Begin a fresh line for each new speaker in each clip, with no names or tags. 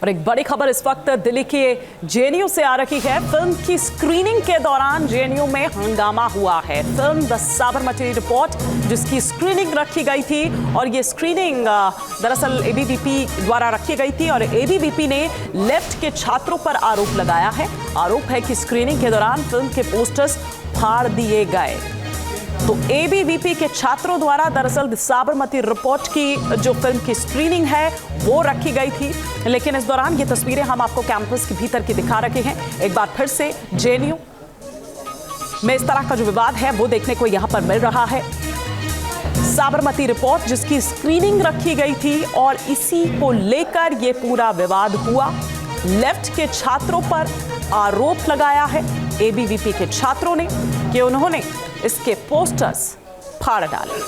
और एक बड़ी खबर इस वक्त दिल्ली के जेएनयू से आ रही है। फिल्म की स्क्रीनिंग के दौरान जेएनयू में हंगामा हुआ है। फिल्म द साबरमती रिपोर्ट जिसकी स्क्रीनिंग रखी गई थी और ये स्क्रीनिंग दरअसल एबीवीपी द्वारा रखी गई थी और एबीवीपी ने लेफ्ट के छात्रों पर आरोप लगाया है। आरोप है कि स्क्रीनिंग के दौरान फिल्म के पोस्टर्स फाड़ दिए गए। तो एबीवीपी के छात्रों द्वारा दरअसल साबरमती रिपोर्ट की जो फिल्म की स्क्रीनिंग है वो रखी गई थी, लेकिन इस दौरान ये तस्वीरें हम आपको कैंपस के भीतर की दिखा रहे हैं। एक बार फिर से जेएनयू में इस तरह का जो विवाद है वो देखने को यहां पर मिल रहा है। साबरमती रिपोर्ट जिसकी स्क्रीनिंग रखी गई थी और इसी को लेकर ये पूरा विवाद हुआ। लेफ्ट के छात्रों पर आरोप लगाया है एबीवीपी के छात्रों ने कि उन्होंने इसके पोस्टर्स फाड़ डाले।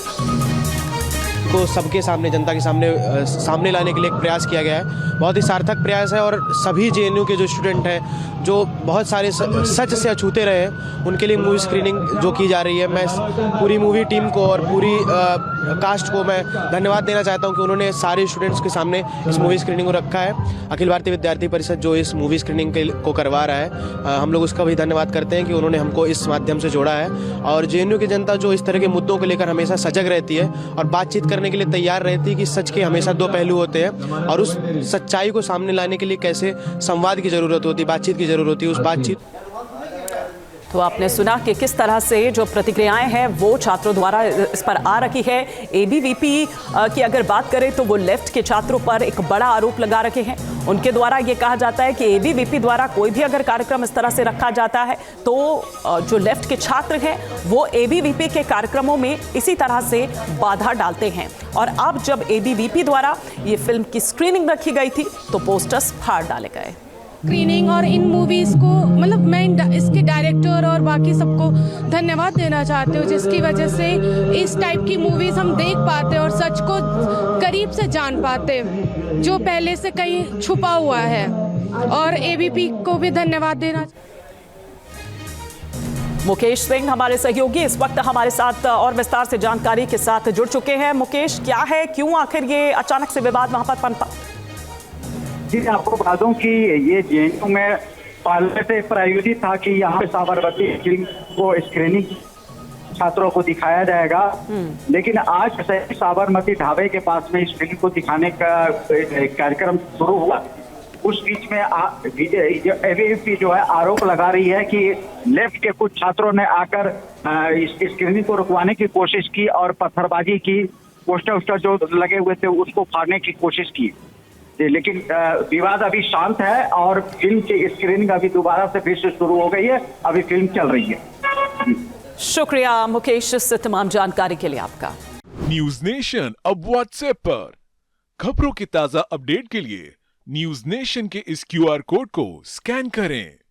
को सबके सामने, जनता के सामने लाने के लिए एक प्रयास किया गया है। बहुत ही सार्थक प्रयास है और सभी जेएनयू के जो स्टूडेंट हैं जो बहुत सारे सच से अछूते रहे हैं उनके लिए मूवी स्क्रीनिंग जो की जा रही है। मैं पूरी मूवी टीम को और पूरी कास्ट को मैं धन्यवाद देना चाहता हूं कि उन्होंने सारे स्टूडेंट्स के सामने इस मूवी स्क्रीनिंग को रखा है। अखिल भारतीय विद्यार्थी परिषद जो इस मूवी स्क्रीनिंग को करवा रहा है, हम लोग उसका भी धन्यवाद करते हैं कि उन्होंने हमको इस माध्यम से जोड़ा है। और जेएनयू की जनता जो इस तरह के मुद्दों को लेकर हमेशा सजग रहती है और बातचीत करने के लिए तैयार रहती है कि सच के हमेशा दो पहलू होते हैं और उस सच्चाई को सामने लाने के लिए कैसे संवाद की जरूरत होती है, बातचीत की जरूरत होती है। उस बातचीत
तो आपने सुना कि किस तरह से जो प्रतिक्रियाएं हैं वो छात्रों द्वारा इस पर आ रही है। एबीवीपी की अगर बात करें तो वो लेफ्ट के छात्रों पर एक बड़ा आरोप लगा रखे हैं। उनके द्वारा ये कहा जाता है कि एबीवीपी द्वारा कोई भी अगर कार्यक्रम इस तरह से रखा जाता है तो जो लेफ्ट के छात्र हैं वो एबीवीपी के कार्यक्रमों में इसी तरह से बाधा डालते हैं। और अब जब एबीवीपी द्वारा ये फिल्म की स्क्रीनिंग रखी गई थी तो पोस्टर्स फाड़ डाले गए।
स्क्रीनिंग और इन मूवीज़ को मतलब मैं इसके डायरेक्टर और बाकी सबको धन्यवाद देना चाहती हूँ जिसकी वजह से इस टाइप की मूवीज़ हम देख पाते और सच को करीब से जान पाते जो पहले से कहीं छुपा हुआ है। और एबीवीपी को भी धन्यवाद देना।
मुकेश सिंह हमारे सहयोगी इस वक्त हमारे साथ और विस्तार से जानकारी के साथ जुड़ चुके हैं। मुकेश, क्या है, क्यों आखिर ये अचानक से विवाद वहां पर पनपा?
जी, आपको बता दूं कि ये जेएनयू में पहले से प्रायोजित था कि यहाँ पे साबरमती फिल्म को स्क्रीनिंग छात्रों को दिखाया जाएगा, लेकिन आज साबरमती ढाबे के पास में इस फिल्म को दिखाने का कार्यक्रम शुरू हुआ। उस बीच में एबीवीपी जो है आरोप लगा रही है कि लेफ्ट के कुछ छात्रों ने आकर इस स्क्रीनिंग को रुकवाने की कोशिश की और पत्थरबाजी की, पोस्टर जो लगे हुए थे उसको फाड़ने की कोशिश की। लेकिन विवाद अभी शांत है और फिल्म की स्क्रीनिंग अभी दोबारा से फिर से शुरू हो गई है। अभी फिल्म चल रही है।
शुक्रिया मुकेश इस तमाम जानकारी के लिए आपका।
न्यूज नेशन अब व्हाट्सएप पर खबरों की ताजा अपडेट के लिए न्यूज नेशन के इस क्यूआर कोड को स्कैन करें।